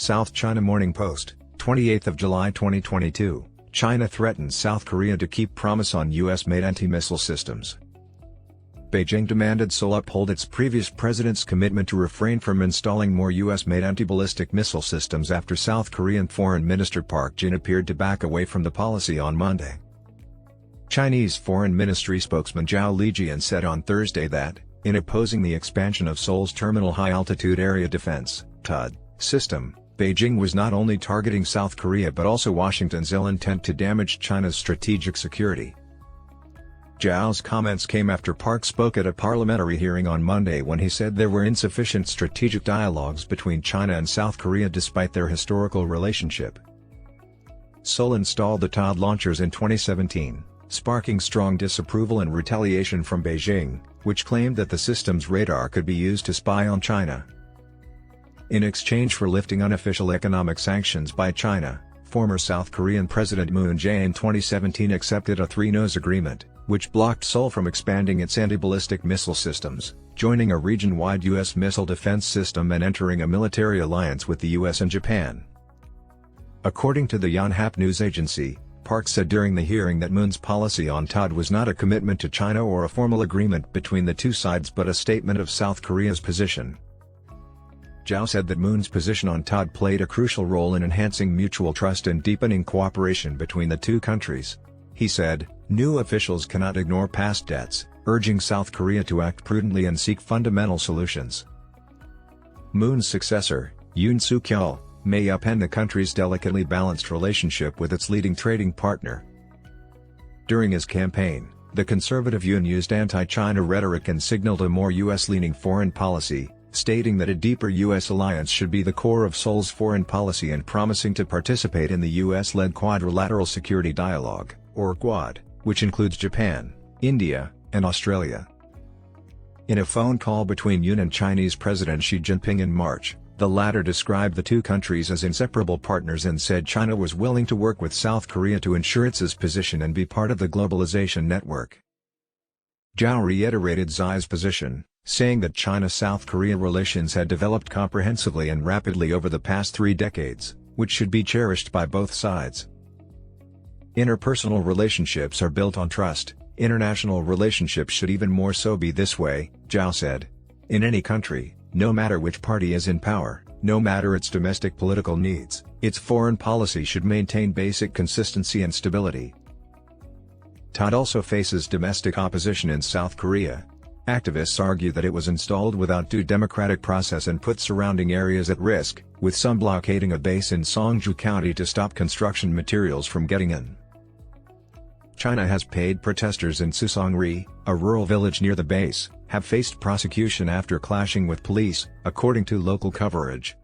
South China Morning Post, 28 July 2022, China threatens South Korea to keep promise on US-made anti-missile systems. Beijing demanded Seoul uphold its previous president's commitment to refrain from installing more US-made anti-ballistic missile systems after South Korean Foreign Minister Park Jin appeared to back away from the policy on Monday. Chinese Foreign Ministry spokesman Zhao Lijian said on Thursday that, in opposing the expansion of Seoul's Terminal High Altitude Area Defense (THAAD) system, Beijing was not only targeting South Korea but also Washington's ill intent to damage China's strategic security. Zhao's comments came after Park spoke at a parliamentary hearing on Monday when he said there were insufficient strategic dialogues between China and South Korea despite their historical relationship. Seoul installed the THAAD launchers in 2017, sparking strong disapproval and retaliation from Beijing, which claimed that the system's radar could be used to spy on China. In exchange for lifting unofficial economic sanctions by China, former South Korean President Moon Jae-in in 2017 accepted a three-nose agreement, which blocked Seoul from expanding its anti-ballistic missile systems, joining a region-wide U.S. missile defense system and entering a military alliance with the U.S. and Japan. According to the Yonhap news agency, Park said during the hearing that Moon's policy on THAAD was not a commitment to China or a formal agreement between the two sides but a statement of South Korea's position. Zhao said that Moon's position on THAAD played a crucial role in enhancing mutual trust and deepening cooperation between the two countries. He said, "New officials cannot ignore past debts," urging South Korea to act prudently and seek fundamental solutions. Moon's successor, Yoon Suk-yeol, may upend the country's delicately balanced relationship with its leading trading partner. During his campaign, the conservative Yoon used anti-China rhetoric and signaled a more U.S.-leaning foreign policy, stating that a deeper U.S. alliance should be the core of Seoul's foreign policy and promising to participate in the U.S.-led Quadrilateral Security Dialogue, or Quad, which includes Japan, India, and Australia. In a phone call between Yoon and Chinese President Xi Jinping in March, the latter described the two countries as inseparable partners and said China was willing to work with South Korea to ensure its position and be part of the globalization network. Zhao reiterated Xi's position, saying that China-South Korea relations had developed comprehensively and rapidly over the past 3 decades, which should be cherished by both sides. Interpersonal relationships are built on trust, international relationships should even more so be this way, Zhao said. In any country, no matter which party is in power, no matter its domestic political needs, its foreign policy should maintain basic consistency and stability. THAAD also faces domestic opposition in South Korea. Activists argue that it was installed without due democratic process and put surrounding areas at risk, with some blockading a base in Songju County to stop construction materials from getting in. China has paid protesters in Susongri, a rural village near the base, have faced prosecution after clashing with police, according to local coverage.